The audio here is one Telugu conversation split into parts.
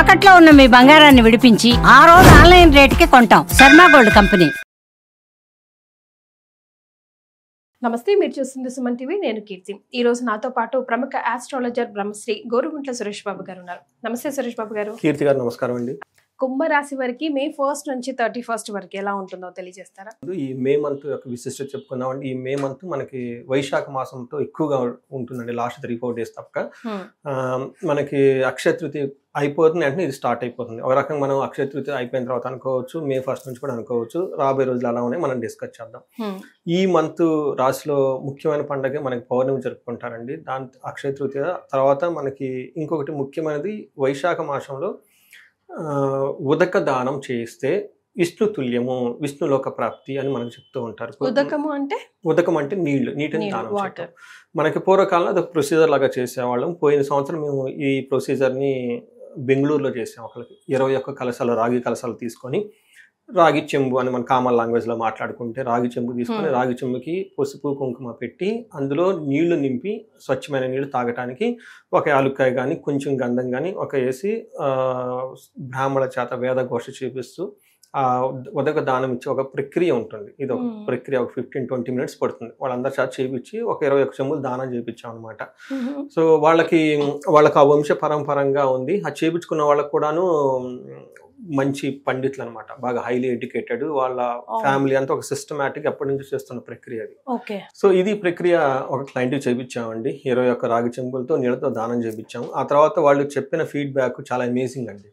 తాకట్లో ఉన్న మీ బంగారాన్ని విడిపించి ఆ రోజు ఆన్లైన్ రేటుకి కొంటాం. Sharma gold company. నమస్తే, మీరు చూస్తుంది సుమన్ టీవీ. నేను కీర్తి. ఈ రోజు నాతో పాటు ప్రముఖ ఆస్ట్రాలజర్ బ్రహ్మశ్రీ గోరుగుంట్ల సురేష్ బాబు గారు ఉన్నారు. నమస్తే సురేష్ బాబు గారు. కీర్తి గారు నమస్కారం అండి. కుంభరాశి వారికి మే 1 నుంచి 31 వరకు ఎలా ఉంటుందో తెలియజేస్తారా? ఈ మే మంత్ యొక్క విశిష్టత చెప్పుకున్నామండి. ఈ మే మంత్ మనకి వైశాఖ మాసంతో ఎక్కువగా ఉంటుందండి. లాస్ట్ 3-4 డేస్ తప్పక మనకి అక్షయ తృతీయ అయిపోతుంది అంటే ఇది స్టార్ట్ అయిపోతుంది. ఒక రకంగా మనం అక్షయ తృతీయ అయిపోయిన తర్వాత అనుకోవచ్చు, మే 1 నుంచి కూడా అనుకోవచ్చు. రాబోయే రోజులు అలా ఉన్నాయి, మనం డిస్కస్ చేద్దాం. ఈ మంత్ రాశిలో ముఖ్యమైన పండుగ మనకి పౌర్ణమి జరుపుకుంటారండి. దాని అక్షయ తృతీయ తర్వాత మనకి ఇంకొకటి ముఖ్యమైనది వైశాఖ మాసంలో ఉదక దానం చేయిస్తే విష్ణు తుల్యము, విష్ణులోక ప్రాప్తి అని మనకు చెప్తూ ఉంటారు. ఉదకం అంటే నీటిని దానం చేయటం. మనకి పూర్వకాలంలో అది ప్రొసీజర్ లాగా చేసేవాళ్ళం. పోయిన సంవత్సరం మేము ఈ ప్రొసీజర్ని బెంగళూరులో చేసాం. ఒకరికి 21 కలశాలు, రాగి కలశాలు తీసుకొని, రాగి చెంబు అని మన కామన్ లాంగ్వేజ్లో మాట్లాడుకుంటే రాగి చెంబు తీసుకొని రాగి చెంబుకి పసుపు కుంకుమ పెట్టి అందులో నీళ్లు నింపి స్వచ్ఛమైన నీళ్లు తాగటానికి ఒక యాలుక్కాయ కానీ కొంచెం గంధం కానీ ఒక వేసి బ్రాహ్మణ చేత వేదఘోష చేపిస్తూ ఉదక దానం ఇచ్చి ఒక ప్రక్రియ ఉంటుంది. ఇది ఒక ప్రక్రియ, ఒక 15-20 మినిట్స్ పడుతుంది. వాళ్ళందరి చేత చేపించి ఒక 21 చెంబులు దానం చేయించాం అనమాట. సో వాళ్ళకి ఆ వంశ పరంపరంగా ఉంది. ఆ చేపించుకున్న వాళ్ళకు కూడాను మంచి పండితులు అనమాట, బాగా హైలీ ఎడ్యుకేటెడ్. వాళ్ళ ఫ్యామిలీ అంతా ఒక సిస్టమేటిక్ ఎప్పటి నుంచి చేస్తున్న ప్రక్రియ అది. సో ఇది ప్రక్రియ ఒక క్లయింట్ చేపించామండి. 21 రాగి చెంబులతో నీళ్ళతో దానం చేపించాము. ఆ తర్వాత వాళ్ళు చెప్పిన ఫీడ్బ్యాక్ చాలా అమేజింగ్ అండి.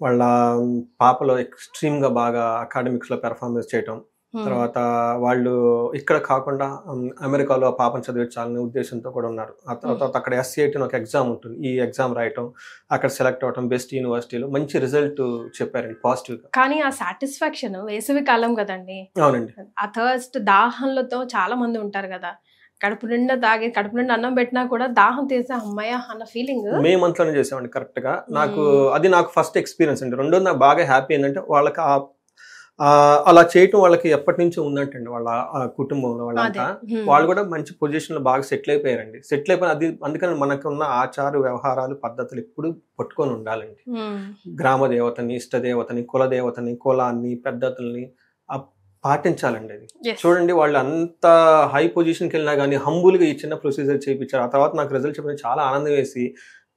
వాళ్ళ పాపలో ఎక్స్ట్రీమ్ గా బాగా అకాడమిక్స్ లో పెర్ఫార్మెన్స్ చేయటం, తర్వాత వాళ్ళు ఇక్కడ కాకుండా అమెరికాలో ఆ పాపను చదివించాలనే ఉద్దేశంతో కూడా ఉన్నారు. ఆ తర్వాత అక్కడ SCIT ఒక ఎగ్జామ్ ఉంటుంది. ఈ ఎగ్జామ్ రాయటం, అక్కడ సెలెక్ట్ అవటం, బెస్ట్ యూనివర్సిటీలో మంచి రిజల్ట్ చెప్పారండి పాజిటివ్ గా. కానీ ఆ సాటిస్ఫాక్షన్ వేసవి కాలం కదండి. అవునండి. ఆ థర్స్ట్ దాహంలతో చాలా మంది ఉంటారు కదా, కడుపు నిండా అన్నం పెట్టినా కూడా దాహం తీసే అమ్మాయ అన్న ఫీలింగ్ మే మంత్ లోనే చేసామండి కరెక్ట్ గా. నాకు ఫస్ట్ ఎక్స్పీరియన్స్ అండి. రెండోది నాకు బాగా హ్యాపీ ఏంటంటే వాళ్ళకి అలా చేయటం వాళ్ళకి ఎప్పటి నుంచో ఉందంటండి. వాళ్ళ కుటుంబంలో వాళ్ళంతా వాళ్ళు కూడా మంచి పొజిషన్ లో బాగా సెటిల్ అయిపోయారండి. సెటిల్ అయిపోయి అది అందుకని మనకున్న ఆచార వ్యవహారాలు పద్ధతులు ఎప్పుడు పట్టుకొని ఉండాలండి. గ్రామ దేవతని, ఇష్టదేవతని, కులదేవతని, కులాన్ని, పద్ధతుల్ని పాటించాలండి. అది చూడండి, వాళ్ళు అంత హై పొజిషన్కి వెళ్ళినా కానీ హంబుల్గా ఈ చిన్న ప్రొసీజర్ చేయించారు. ఆ తర్వాత నాకు రిజల్ట్ చెప్పిన చాలా ఆనందం వేసి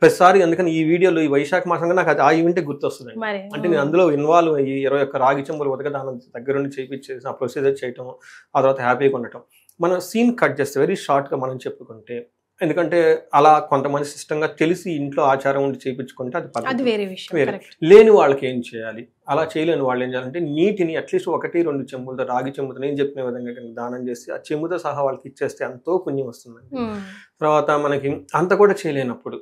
ప్రతిసారి అందుకని ఈ వీడియోలో ఈ వైశాఖ మాసంగా నాకు అది ఆ ఈవెంటే గుర్తొస్తుంది. అంటే నేను అందులో ఇన్వాల్వ్ అయ్యి 21 రాగి చెంబులు ఉదక దానం దగ్గరుండి చేయించేసి ఆ ప్రొసీజర్ చేయటం, ఆ తర్వాత హ్యాపీగా ఉండటం. మనం సీన్ కట్ చేస్తే వెరీ షార్ట్గా మనం చెప్పుకుంటే, ఎందుకంటే అలా కొంతమంది సిస్టంగా తెలిసి ఇంట్లో ఆచారం ఉండి చేయించుకుంటే అది వేరే. లేని వాళ్ళకి ఏం చేయాలి, అలా చేయలేని వాళ్ళు ఏం చేయాలంటే నీటిని అట్లీస్ట్ 1-2 చెంబులతో, రాగి చెంబుతో నేను చెప్పిన విధంగా దానం చేసి ఆ చెంబుతో సహా వాళ్ళకి ఇచ్చేస్తే ఎంతో పుణ్యం వస్తుందండి. తర్వాత మనకి అంత కూడా చేయలేనప్పుడు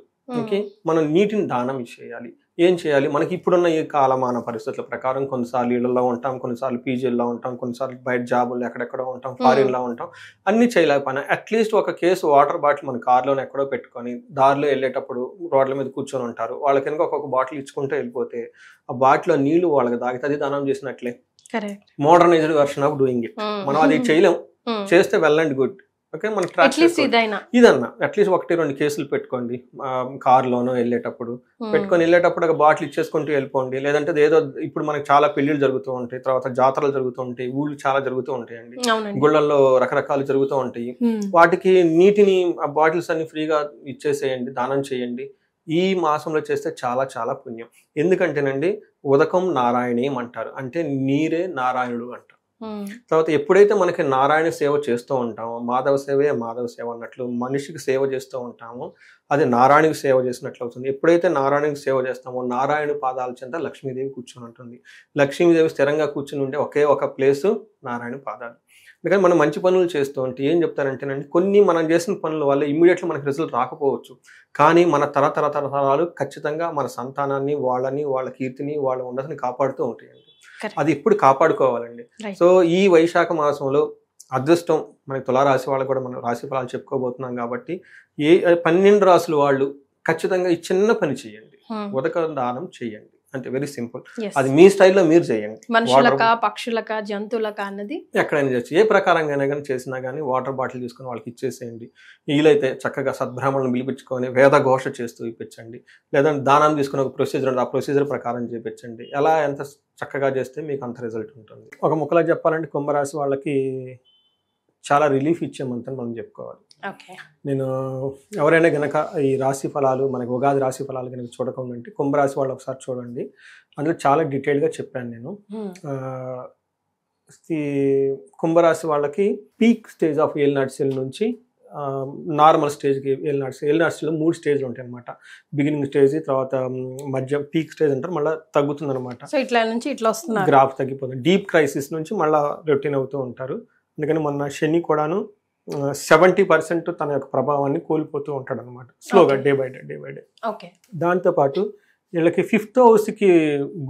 మనం నీటిని దానం చేయాలి. ఏం చేయాలి, మనకి ఇప్పుడున్న ఈ కాలమాన పరిస్థితుల ప్రకారం కొన్నిసార్లు ఇళ్లలో ఉంటాం, కొన్నిసార్లు పీజీల్లో ఉంటాం, కొన్నిసార్లు బయట జాబులు ఎక్కడెక్కడో ఉంటాం, ఫారిన్లో ఉంటాం, అన్ని చేయలేకపోయినా అట్లీస్ట్ ఒక కేసు వాటర్ బాటిల్ మన కార్లోనే ఎక్కడో పెట్టుకొని దారిలో వెళ్ళేటప్పుడు రోడ్ల మీద కూర్చొని ఉంటారు, వాళ్ళకి కనుక ఒక్కొక్క బాటిల్ ఇచ్చుకుంటూ వెళ్ళిపోతే ఆ బాటిల్లో నీళ్లు వాళ్ళకి తాగితే అది దానం చేసినట్లే. Modernised version of doing it. మనం అది చేయలేం, చేస్తే వెల్ అండ్ గుడ్. ఓకే, మన ఇదన్నా అట్లీస్ట్ 1-2 కేసులు పెట్టుకోండి. కార్లోనో వెళ్ళేటప్పుడు పెట్టుకొని వెళ్ళేటప్పుడు ఒక బాటిల్ ఇచ్చేసుకుంటూ వెళ్ళిపోండి. లేదంటే ఏదో ఇప్పుడు మనకి చాలా పెళ్లిళ్ళు జరుగుతూ ఉంటాయి, తర్వాత జాతరలు జరుగుతూ ఉంటాయి, ఊళ్ళు చాలా జరుగుతూ ఉంటాయండి, గుళ్ళల్లో రకరకాలు జరుగుతూ ఉంటాయి. వాటికి నీటిని ఆ బాటిల్స్ అన్ని ఫ్రీగా ఇచ్చేసేయండి, దానం చేయండి. ఈ మాసంలో చేస్తే చాలా చాలా పుణ్యం. ఎందుకంటేనండి ఉదకం నారాయణీయం అంటారు, అంటే నీరే నారాయణుడు అంటారు. తర్వాత ఎప్పుడైతే మనకి నారాయణ సేవ చేస్తూ ఉంటామో, మాధవ సేవే మాధవ సేవ అన్నట్లు మనిషికి సేవ చేస్తూ ఉంటామో అది నారాయణకి సేవ చేసినట్లు అవుతుంది. ఎప్పుడైతే నారాయణకి సేవ చేస్తామో నారాయణ పాదాల చెంత లక్ష్మీదేవి కూర్చొని ఉంటుంది. లక్ష్మీదేవి స్థిరంగా కూర్చుని ఉంటే ఒకే ఒక ప్లేసు నారాయణ పాదాలు. అందుకని మనం మంచి పనులు చేస్తూ ఉంటే ఏం చెప్తారంటేనండి, కొన్ని మనం చేసిన పనుల వల్ల ఇమ్మీడియట్లీ మనకి రిజల్ట్ రాకపోవచ్చు, కానీ మన తరతరాలు ఖచ్చితంగా మన సంతానాన్ని, వాళ్ళ కీర్తిని, వాళ్ళ ఉన్నతిని కాపాడుతూ ఉంటాయండి. అది ఇప్పుడు కాపాడుకోవాలండి. సో ఈ వైశాఖ మాసంలో అదృష్టం మనకి తులారాశి వాళ్ళకు కూడా మనం రాశి ఫలాలు చెప్పుకోబోతున్నాం కాబట్టి 12 రాశుల వాళ్ళు ఖచ్చితంగా ఈ చిన్న పని చేయండి, ఉదక దానం చేయండి. అంటే వెరీ సింపుల్. Yes. అది మీ స్టైల్లో మీరు చేయండి. మనుషులక పక్షులక జంతువులక అన్నది ఎక్కడైనా చేయొచ్చు, ఏ ప్రకారంగా అయినా కానీ చేసినా కానీ వాటర్ బాటిల్ తీసుకుని వాళ్ళకి ఇచ్చేసేయండి. వీలైతే చక్కగా సద్బ్రాహ్మణులను పిలిపించుకొని వేద ఘోష చేస్తూ ఇప్పించండి, లేదంటే దానం తీసుకుని ఒక ప్రొసీజర్ ఉంది, ఆ ప్రొసీజర్ ప్రకారం చేయించండి. ఎలా ఎంత చక్కగా చేస్తే మీకు అంత రిజల్ట్ ఉంటుంది. ఒక ముక్కలా చెప్పాలంటే కుంభరాశి వాళ్ళకి చాలా రిలీఫ్ ఇచ్చే మంత్ అని మనం చెప్పుకోవాలి. ఓకే. నేను ఎవరైనా గనక ఈ రాశి ఫలాలు మనకి ఉగాది రాశి ఫలాలు కనుక చూడకుండా కుంభరాశి వాళ్ళు ఒకసారి చూడండి, అందులో చాలా డీటెయిల్గా చెప్పాను నేను. ఈ కుంభరాశి వాళ్ళకి పీక్ స్టేజ్ ఆఫ్ ఏలినాటి నుంచి నార్మల్ స్టేజ్కి ఏలినాటిలో 3 స్టేజ్లు ఉంటాయి అనమాట. బిగినింగ్ స్టేజ్, తర్వాత మధ్య పీక్ స్టేజ్ అంటారు, మళ్ళీ తగ్గుతుంది అనమాట. సో ఇట్లా నుంచి ఇట్లా వస్తున్నారు, గ్రాఫ్ తగ్గిపోతుంది. డీప్ క్రైసిస్ నుంచి మళ్ళీ రొటీన్ అవుతూ ఉంటారు. అందుకని మొన్న శని కూడాను 70% తన యొక్క ప్రభావాన్ని కోల్పోతూ ఉంటాడు అనమాట, స్లోగా డే బై డే. ఓకే. దాంతోపాటు వీళ్ళకి 5th హౌస్కి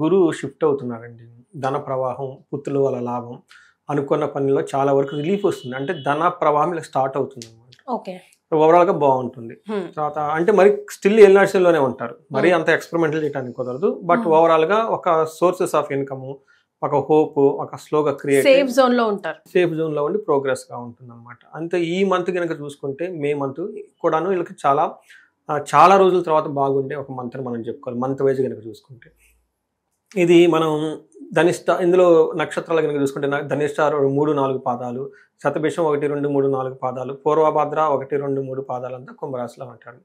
గురువు షిఫ్ట్ అవుతున్నారండి. ధన ప్రవాహం, పుత్రుల వల్ల లాభం, అనుకున్న పనిలో చాలా వరకు రిలీఫ్ వస్తుంది. అంటే ధన ప్రవాహం ఇలా స్టార్ట్ అవుతుంది అనమాట. ఓకే. ఓవరాల్గా బాగుంటుంది. తర్వాత అంటే మరి స్టిల్ ఏలినాటిలోనే ఉంటారు, మరి అంత ఎక్స్పెరిమెంటల్ చేయడానికి కుదరదు. బట్ ఓవరాల్గా ఒక సోర్సెస్ ఆఫ్ ఇన్కమ్, ఒక హోప్, ఒక స్లోగా క్రియేట్ సేఫ్ జోన్ లో ఉంటారు, సేఫ్ జోన్ లో ఉండి ప్రోగ్రెస్ గా ఉంటుంది అనమాట. అంతే ఈ మంత్ కనుక చూసుకుంటే మే మంత్ కూడాను వీళ్ళకి చాలా రోజుల తర్వాత బాగుండే ఒక మంత్ అని మనం చెప్పుకోవాలి. మంత్ వైజ్ కనుక చూసుకుంటే ఇది మనం ధనిష్ట, ఇందులో నక్షత్రాలు కనుక చూసుకుంటే ధనిష్ట 3-4 పాదాలు, శతభిషం 1, 2, 3, 4 పాదాలు, పూర్వభద్ర 1, 2, 3 పాదాలు అంతా కుంభరాశిలో ఉంటాడు.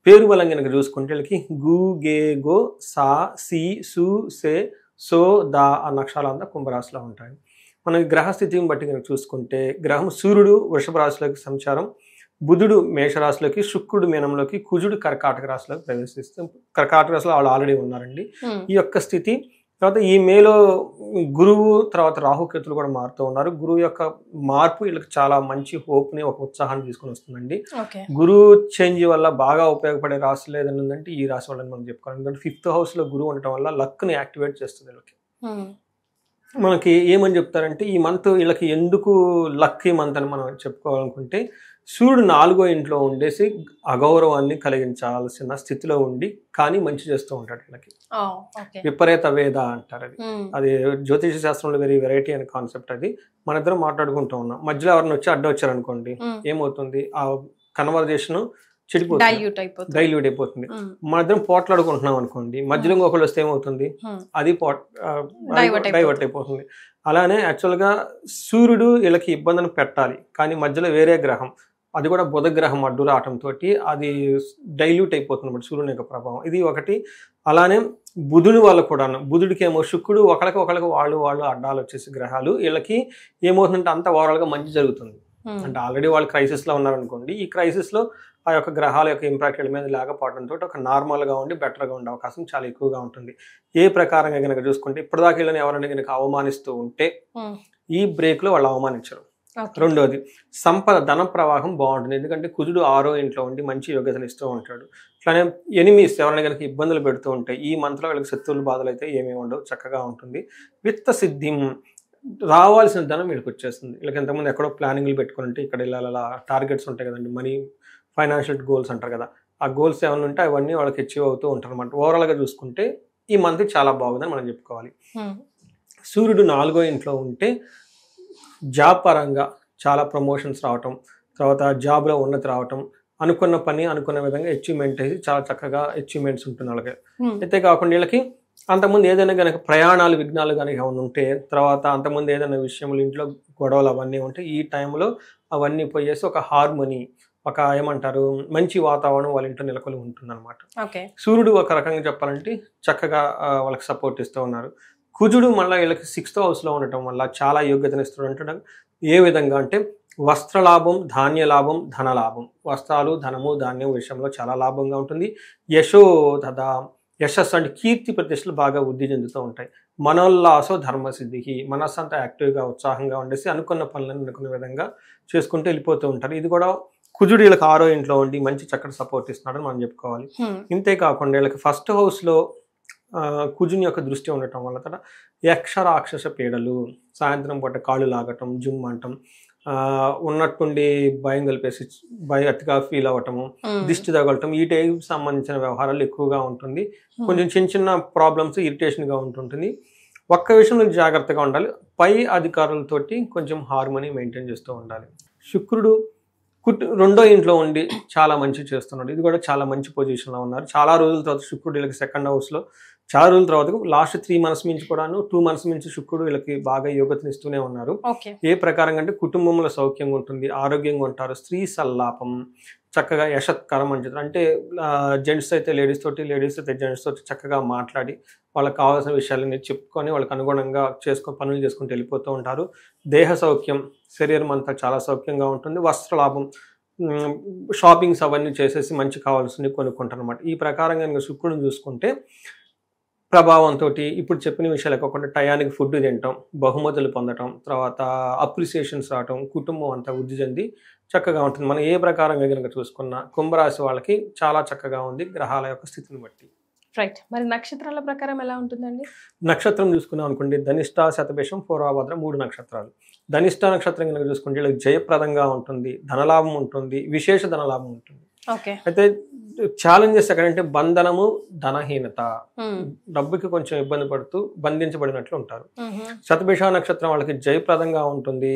పేరు బలం కనుక చూసుకుంటే వీళ్ళకి గు, గే, గో, సా, సి, సు, సే, సో, దా అన్న అక్షరాలంతా కుంభరాశిలో ఉంటాయి. మనకి గ్రహస్థితిని బట్టి కనుక చూసుకుంటే గ్రహం సూర్యుడు వృషభ రాశిలోకి సంచారం, బుధుడు మేషరాశిలోకి, శుక్రుడు మీనంలోకి, కుజుడు కర్కాటక రాశిలోకి ప్రవేశిస్తే, కర్కాటక రాశిలో వాళ్ళు ఆల్రెడీ ఉన్నారండి. ఈ యొక్క స్థితి తర్వాత ఈ మేలో గురువు తర్వాత రాహుకేతులు కూడా మారుతూ ఉన్నారు. గురువు యొక్క మార్పు వీళ్ళకి చాలా మంచి హోప్ని, ఒక ఉత్సాహాన్ని తీసుకొని వస్తుందండి. గురువు చేంజ్ వల్ల బాగా ఉపయోగపడే రాశులు ఏదైనా ఉందంటే ఈ రాశి వాళ్ళని మనం చెప్పుకోవాలి. ఎందుకంటే 5th హౌస్లో గురువు ఉండటం వల్ల లక్ని యాక్టివేట్ చేస్తుంది వీళ్ళకి. మనకి ఏమని చెప్తారంటే ఈ మంత్ వీళ్ళకి ఎందుకు లక్కీ మంత్ అని మనం చెప్పుకోవాలనుకుంటే, సూర్యుడు 4వ ఇంట్లో ఉండేసి అగౌరవాన్ని కలిగించాల్సిన స్థితిలో ఉండి కానీ మంచి చేస్తూ ఉంటాడు వీళ్ళకి. విపరీత వేద అంటారు అది. అది జ్యోతిష శాస్త్రంలో వెరీ వెరైటీ అనే కాన్సెప్ట్. అది మన ఇద్దరం మాట్లాడుకుంటూ ఉన్నాం, మధ్యలో ఎవరిని వచ్చి అడ్డు వచ్చారనుకోండి ఏమవుతుంది, ఆ కన్వర్జేషన్ చెడిపోతుంది, డైల్యూట్ అయిపోతుంది. మన ఇద్దరం పోట్లాడుకుంటున్నాం అనుకోండి, మధ్యలో ఇంకొకళ్ళు వస్తే ఏమవుతుంది, అది డైవర్ట్ అయిపోతుంది. అలానే యాక్చువల్గా సూర్యుడు వీళ్ళకి ఇబ్బందిని పెట్టాలి, కానీ మధ్యలో వేరే గ్రహం, అది కూడా బుధ గ్రహం అడ్డు రావటంతో అది డైల్యూట్ అయిపోతుంది అన్నమాట సూర్యుని యొక్క ప్రభావం. ఇది ఒకటి. అలానే బుధుని వల్ల కూడా, బుధుడికి ఏమో శుక్రుడు ఒకరికి వాళ్ళు అడ్డాలు వచ్చేసి గ్రహాలు, వీళ్ళకి ఏమవుతుందంటే అంత ఓవరాల్గా మంచి జరుగుతుంది. అంటే ఆల్రెడీ వాళ్ళు క్రైసిస్లో ఉన్నారనుకోండి, ఈ క్రైసిస్లో ఆ యొక్క గ్రహాల యొక్క ఇంపాక్ట్ వీళ్ళ మీద లేకపోవడంతో ఒక నార్మల్గా ఉండి బెటర్గా ఉండే అవకాశం చాలా ఎక్కువగా ఉంటుంది. ఏ ప్రకారంగా కనుక చూసుకుంటే ఇప్పటిదాకా వీళ్ళని ఎవరైనా కనుక అవమానిస్తూ ఉంటే ఈ బ్రేక్లో వాళ్ళు అవమానించరు. రెండోది సంపద, ధన ప్రవాహం బాగుంటుంది. ఎందుకంటే కుజుడు 6వ ఇంట్లో ఉండి మంచి యోగ్యతను ఇస్తూ ఉంటాడు. అట్లానే ఎనిమీస్ ఎవరైనా కనుక ఇబ్బందులు పెడుతూ ఉంటాయి, ఈ మంత్లో వీళ్ళకి శత్రువులు బాధలు అయితే ఏమేమి ఉండవు, చక్కగా ఉంటుంది. విత్త సిద్ధి, రావాల్సిన ధనం వీళ్ళకి వచ్చేస్తుంది. వీళ్ళకి ఎంతమంది ఎక్కడో ప్లానింగ్లు పెట్టుకుని ఉంటే ఇక్కడ ఇలా టార్గెట్స్ ఉంటాయి కదండి, మనీ, ఫైనాన్షియల్ గోల్స్ అంటారు కదా, ఆ గోల్స్ ఏమైనా ఉంటే అవన్నీ వాళ్ళకి అచీవ్ అవుతూ ఉంటారు అనమాట. ఓవరాల్గా చూసుకుంటే ఈ మంత్ చాలా బాగుందని మనం చెప్పుకోవాలి. సూర్యుడు 4వ ఇంట్లో ఉంటే జాబ్ పరంగా చాలా ప్రమోషన్స్ రావటం, తర్వాత జాబ్లో ఉన్నతి రావటం, అనుకున్న పని అనుకున్న విధంగా అచీవ్మెంట్ అయ్యి చాలా చక్కగా అచీవ్మెంట్స్ ఉంటుంది వాళ్ళకి. అయితే కాకుండా వీళ్ళకి అంతకుముందు ఏదైనా కనుక ప్రయాణాలు, విఘ్నాలు కనుక ఏమైనా ఉంటే, తర్వాత అంతకుముందు ఏదైనా విషయంలో ఇంట్లో గొడవలు అవన్నీ ఉంటే ఈ టైంలో అవన్నీ పోయేసి ఒక హార్మోనీ, ఒక ఏమంటారు మంచి వాతావరణం వాళ్ళ ఇంట్లో నెలకొని ఉంటుంది అనమాట. సూర్యుడు ఒక రకంగా చెప్పాలంటే చక్కగా వాళ్ళకి సపోర్ట్ ఇస్తూ ఉన్నారు. కుజుడు మళ్ళీ వీళ్ళకి 6th హౌస్లో ఉండటం వల్ల చాలా యోగ్యతను ఇస్తూ ఉండటం. ఏ విధంగా అంటే వస్త్రలాభం, ధాన్య లాభం, ధన లాభం, వస్త్రాలు, ధనము, ధాన్యం విషయంలో చాలా లాభంగా ఉంటుంది. యశస్సు అంటే కీర్తి ప్రతిష్టలు బాగా వృద్ధి చెందుతూ ఉంటాయి. మనోల్లాసో ధర్మసిద్ధికి, మనస్సు అంతా యాక్టివ్గా ఉత్సాహంగా ఉండేసి అనుకున్న పనులను అనుకున్న విధంగా చేసుకుంటూ వెళ్ళిపోతూ ఉంటారు. ఇది కూడా కుజుడు వీళ్ళకి 6వ ఇంట్లో ఉండి మంచి చక్కటి సపోర్ట్ ఇస్తున్నాడని మనం చెప్పుకోవాలి. ఇంతే కాకుండా వీళ్ళకి 1st హౌస్లో కుజుని యొక్క దృష్టి ఉండటం వల్ల యక్ష రాక్షస పీడలు, సాయంత్రం పూట కాళ్ళు లాగటం, జుమ్ అంటం, ఉన్నట్టుండి భయం కలిపేసి అతిగా ఫీల్ అవ్వటము, దిష్టి తగలటం, ఈ టైప్ సంబంధించిన వ్యవహారాలు ఎక్కువగా ఉంటుంది. కొంచెం చిన్న చిన్న ప్రాబ్లమ్స్ ఇరిటేషన్గా ఉంటుంటుంది. ఒక్క విషయంలో జాగ్రత్తగా ఉండాలి, పై అధికారులతోటి కొంచెం హార్మోనీ మెయింటైన్ చేస్తూ ఉండాలి. శుక్రుడు రెండో ఇంట్లో ఉండి చాలా మంచి చేస్తున్నాడు. ఇది కూడా చాలా మంచి పొజిషన్లో ఉన్నారు. చాలా రోజుల తర్వాత శుక్రుడు వీళ్ళకి సెకండ్ హౌస్లో చాలా రోజుల తర్వాత లాస్ట్ 3 months నుంచి కూడాను 2 months నుంచి శుక్రుడు వీళ్ళకి బాగా యోగతనిస్తూనే ఉన్నారు. ఏ ప్రకారంగా అంటే కుటుంబంలో సౌఖ్యంగా ఉంటుంది, ఆరోగ్యంగా ఉంటారు, స్త్రీ సల్లాపం, చక్కగా యశత్కరం అని చెప్తారు. అంటే జెంట్స్ అయితే లేడీస్ తోటి, లేడీస్ అయితే జెంట్స్ తోటి చక్కగా మాట్లాడి వాళ్ళకి కావాల్సిన విషయాలన్నీ చెప్పుకొని వాళ్ళకి అనుగుణంగా పనులు చేసుకుంటూ వెళ్ళిపోతూ ఉంటారు. దేహ సౌఖ్యం, శరీరం అంతా చాలా సౌఖ్యంగా ఉంటుంది. వస్త్రలాభం, షాపింగ్స్ అవన్నీ చేసేసి మంచి కావాల్సినవి కొనుక్కుంటారు అనమాట. ఈ ప్రకారంగా ఇంకా శుక్రుడిని చూసుకుంటే ప్రభావంతో ఇప్పుడు చెప్పిన విషయాలు కాకుండా టయానికి ఫుడ్ తినటం, బహుమతులు పొందటం, తర్వాత అప్రిసియేషన్స్ రావటం, కుటుంబం అంతా వృద్ధి చెంది చక్కగా ఉంటుంది. మనం ఏ ప్రకారంగా కనుక చూసుకున్నా కుంభరాశి వాళ్ళకి చాలా చక్కగా ఉంది గ్రహాల యొక్క స్థితిని బట్టి. రైట్. మరి నక్షత్రాల ప్రకారం ఎలా ఉంటుందండి? నక్షత్రం చూసుకున్నాం అనుకోండి, ధనిష్ట, శతభిషం, పూర్వభద్ర 3 నక్షత్రాలు. ధనిష్ట నక్షత్రం కనుక చూసుకుంటే వీళ్ళకి జయప్రదంగా ఉంటుంది, ధనలాభం ఉంటుంది, విశేష ధనలాభం ఉంటుంది. అయితే ఛాలెంజెస్ ఎక్కడంటే బంధనము, ధనహీనత, డబ్బుకి కొంచెం ఇబ్బంది పడుతూ బంధించబడినట్లు ఉంటారు. శతభిష నక్షత్రం వాళ్ళకి జయప్రదంగా ఉంటుంది,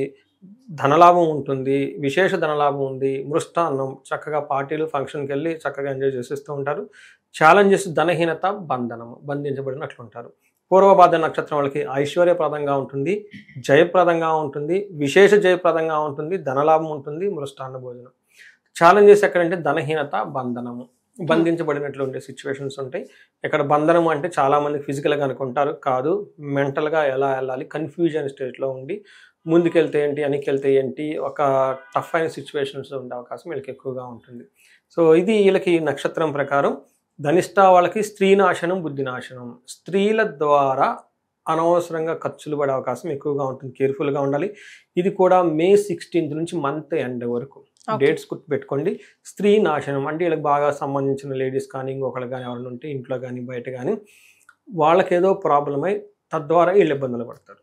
ధనలాభం ఉంటుంది, విశేష ధనలాభం ఉంది, మృష్టాన్నం, చక్కగా పార్టీలు ఫంక్షన్కి వెళ్ళి చక్కగా ఎంజాయ్ చేసేస్తూ ఉంటారు. ఛాలెంజెస్ ధనహీనత, బంధనము, బంధించబడినట్లు ఉంటారు. పూర్వభాద్ర నక్షత్రం వాళ్ళకి ఐశ్వర్యప్రదంగా ఉంటుంది, జయప్రదంగా ఉంటుంది, విశేష జయప్రదంగా ఉంటుంది, ధనలాభం ఉంటుంది, మృష్టాన్న భోజనం. ఛాలెంజెస్ ఎక్కడంటే ధనహీనత, బంధనము, బంధించబడినట్లు ఉండే సిచ్యువేషన్స్ ఉంటాయి. ఇక్కడ బంధనం అంటే చాలామంది ఫిజికల్గా అనుకుంటారు, కాదు, మెంటల్గా ఎలా వెళ్ళాలి, కన్ఫ్యూజన్ స్టేజ్లో ఉండి ముందుకెళ్తే ఏంటి, వెనక్కి ఏంటి, ఒక టఫ్ అయిన సిచ్యువేషన్స్ ఉండే అవకాశం వీళ్ళకి ఎక్కువగా ఉంటుంది. సో ఇది వీళ్ళకి నక్షత్రం ప్రకారం. ధనిష్ట వాళ్ళకి స్త్రీ నాశనం, బుద్ధి నాశనం, స్త్రీల ద్వారా అనవసరంగా ఖర్చులు పడే అవకాశం ఎక్కువగా ఉంటుంది, కేర్ఫుల్గా ఉండాలి. ఇది కూడా May 16th నుంచి మంత్ ఎండ్ వరకు డేట్స్ గుర్తు పెట్టుకోండి. స్త్రీ నాశనం అంటే వీళ్ళకి బాగా సంబంధించిన లేడీస్ కానీ ఇంకొకరు కానీ ఎవరైనా ఉంటే ఇంట్లో కానీ బయట కానీ వాళ్ళకి ఏదో ప్రాబ్లం అయి తద్వారా వీళ్ళు ఇబ్బందులు పడతారు.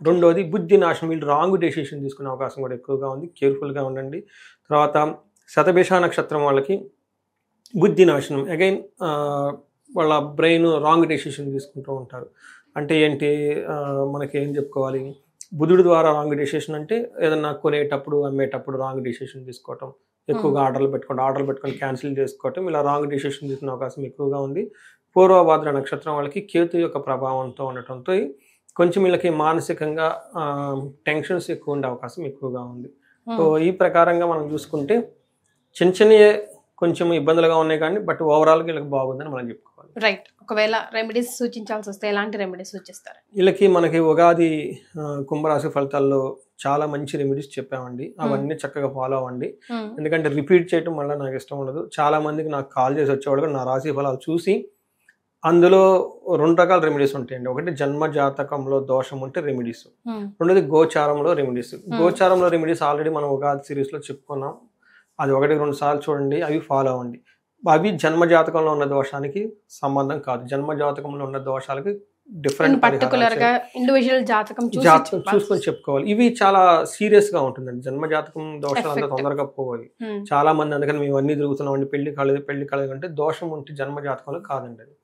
రెండోది బుద్ధి నాశనం, వీళ్ళు రాంగ్ డెసిషన్ తీసుకునే అవకాశం కూడా ఎక్కువగా ఉంది, కేర్ఫుల్గా ఉండండి. తర్వాత శతభిష నక్షత్రం వాళ్ళకి బుద్ధి నాశనం, అగైన్ వాళ్ళ బ్రెయిన్ రాంగ్ డెసిషన్ తీసుకుంటూ ఉంటారు. అంటే ఏంటి, మనకి ఏం చెప్పుకోవాలి, బుధుడి ద్వారా రాంగ్ డెసిషన్ అంటే ఏదన్నా కొనేటప్పుడు అమ్మేటప్పుడు రాంగ్ డెసిషన్ తీసుకోవటం, ఎక్కువగా ఆర్డర్లు పెట్టుకొని క్యాన్సిల్ చేసుకోవటం, ఇలా రాంగ్ డెసిషన్ తీసుకునే అవకాశం ఎక్కువగా ఉంది. పూర్వభాద్ర నక్షత్రం వాళ్ళకి కేతు యొక్క ప్రభావంతో ఉండటంతో కొంచెం వీళ్ళకి మానసికంగా టెన్షన్స్ ఎక్కువ ఉండే అవకాశం ఎక్కువగా ఉంది. సో ఈ ప్రకారంగా మనం చూసుకుంటే చిన్న కొంచెం ఇబ్బందులుగా ఉన్నాయి కానీ బట్ ఓవరాల్గా వీళ్ళకి బాగుందని మనం చెప్పుకోవాలి. రైట్. ఒకవేళ రెమెడీస్ సూచించాల్సి వస్తే ఎలాంటి రెమెడీస్ సూచిస్తారు? వీళ్ళకి మనకి ఉగాది కుంభరాశి ఫలితాల్లో చాలా మంచి రెమెడీస్ చెప్పామండి, అవన్నీ చక్కగా ఫాలో అవ్వండి. ఎందుకంటే రిపీట్ చేయడం వల్ల నాకు ఇష్టం ఉండదు. చాలా మందికి నాకు కాల్ చేసి వచ్చేవాళ్ళు నా రాశి ఫలాలు చూసి అందులో 2 రకాల రెమెడీస్ ఉంటాయండి. ఒకటి జన్మ జాతకంలో దోషం ఉంటే రెమెడీస్, రెండోది గోచారంలో రెమెడీస్. గోచారంలో రెమెడీస్ ఆల్రెడీ మనం ఉగాది సిరీస్లో చెప్పుకున్నాం, అది 1-2 సార్లు చూడండి, అవి ఫాలో అవ్వండి. అవి జన్మ జాతకంలో ఉన్న దోషానికి సంబంధం కాదు, జన్మ జాతకంలో ఉన్న దోషాలకి డిఫరెంట్ చూసుకొని చెప్పుకోవాలి. ఇవి చాలా సీరియస్ గా ఉంటుందండి, జన్మ జాతకం దోషాలు అంతా తొందరగా పోవాలి. చాలా మంది అందుకని మేము అన్ని తిరుగుతున్నామండి, పెళ్లి కాలేదు అంటే దోషం ఉంటే జన్మ జాతకంలో కాదండి. అది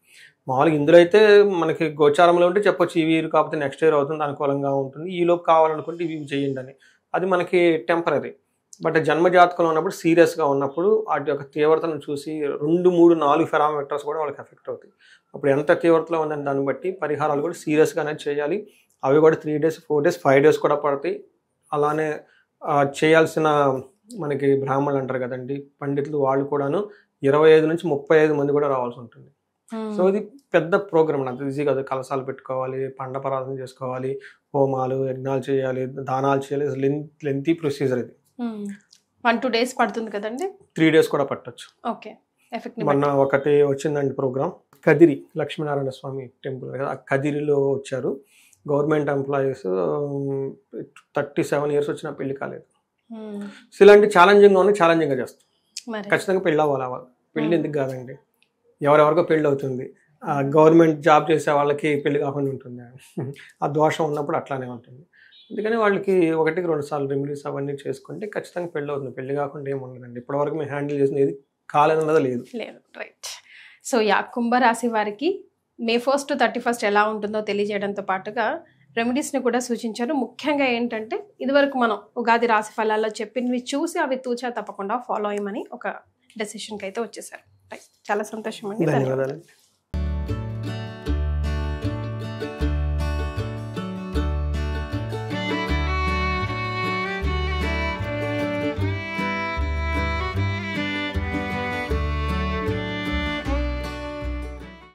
మామూలుగా ఇందులో అయితే మనకి గోచారంలో ఉంటే చెప్పొచ్చు ఇవి కాకపోతే నెక్స్ట్ ఇయర్ అవుతుంది, అనుకూలంగా ఉంటుంది, ఈలోపు కావాలనుకుంటే ఇవి చేయండి అని. అది మనకి టెంపరీ. బట్ జన్మ జాతకంలో ఉన్నప్పుడు సీరియస్గా ఉన్నప్పుడు వాటి యొక్క తీవ్రతను చూసి 2, 3, 4 పారామీటర్స్ కూడా వాళ్ళకి ఎఫెక్ట్ అవుతాయి. అప్పుడు ఎంత తీవ్రతలో ఉందని దాన్ని బట్టి పరిహారాలు కూడా సీరియస్గానే చేయాలి. అవి కూడా 3 days, 4 days, 5 days కూడా పడతాయి. అలానే చేయాల్సిన మనకి బ్రాహ్మణులు అంటారు కదండి, పండితులు, వాళ్ళు కూడాను 25 నుంచి 35 మంది కూడా రావాల్సి ఉంటుంది. సో ఇది పెద్ద ప్రోగ్రామ్, అంత ఈజీ కాదు. కలశాలు పెట్టుకోవాలి, పండపరాధన చేసుకోవాలి, హోమాలు యజ్ఞాలు చేయాలి, దానాలు చేయాలి, లెంతీ ప్రొసీజర్. ఇది 1-2 days పడుతుంది కదండి, 3 days కూడా పట్టొచ్చు. ఓకే. మొన్న ఒకటి వచ్చిందండి ప్రోగ్రామ్, కదిరి లక్ష్మీనారాయణ స్వామి టెంపుల్ కదా, ఆ కదిరిలో వచ్చారు గవర్నమెంట్ ఎంప్లాయీస్, 37 years వచ్చినా పెళ్లి కాలేదు. సో ఇలాంటి ఛాలెంజింగ్గా ఉన్నాయి, ఛాలెంజింగ్గా చేస్తాం. ఖచ్చితంగా పెళ్ళి అవ్వాలి. పెళ్ళి ఎందుకు కాదండి, ఎవరెవరికో పెళ్ళి అవుతుంది. గవర్నమెంట్ జాబ్ చేసే వాళ్ళకి పెళ్లి కాకుండా ఉంటుంది, ఆ దోషం ఉన్నప్పుడు అట్లానే ఉంటుంది. అందుకని వాళ్ళకి 1-2 సార్లు రెమెడీస్ అవన్నీ చేసుకుంటే ఖచ్చితంగా పెళ్ళి అవుతుంది. పెళ్లి కాకుండా ఏమి ఉండదండి. ఇప్పటివరకు మేము హ్యాండిల్ చేసిన ఏది కాలేదన్నది లేదు. రైట్. సో కుంభరాశి వారికి May 1 to 31 ఎలా ఉంటుందో తెలియజేయడంతో పాటుగా రెమెడీస్ని కూడా సూచించారు. ముఖ్యంగా ఏంటంటే ఇదివరకు మనం ఉగాది రాశి ఫలాల్లో చెప్పినవి చూసి అవి తూచా తప్పకుండా ఫాలో అయ్యమని ఒక డెసిషన్కి అయితే వచ్చేసారు. రైట్, చాలా సంతోషం అండి. ధన్యవాదాలు.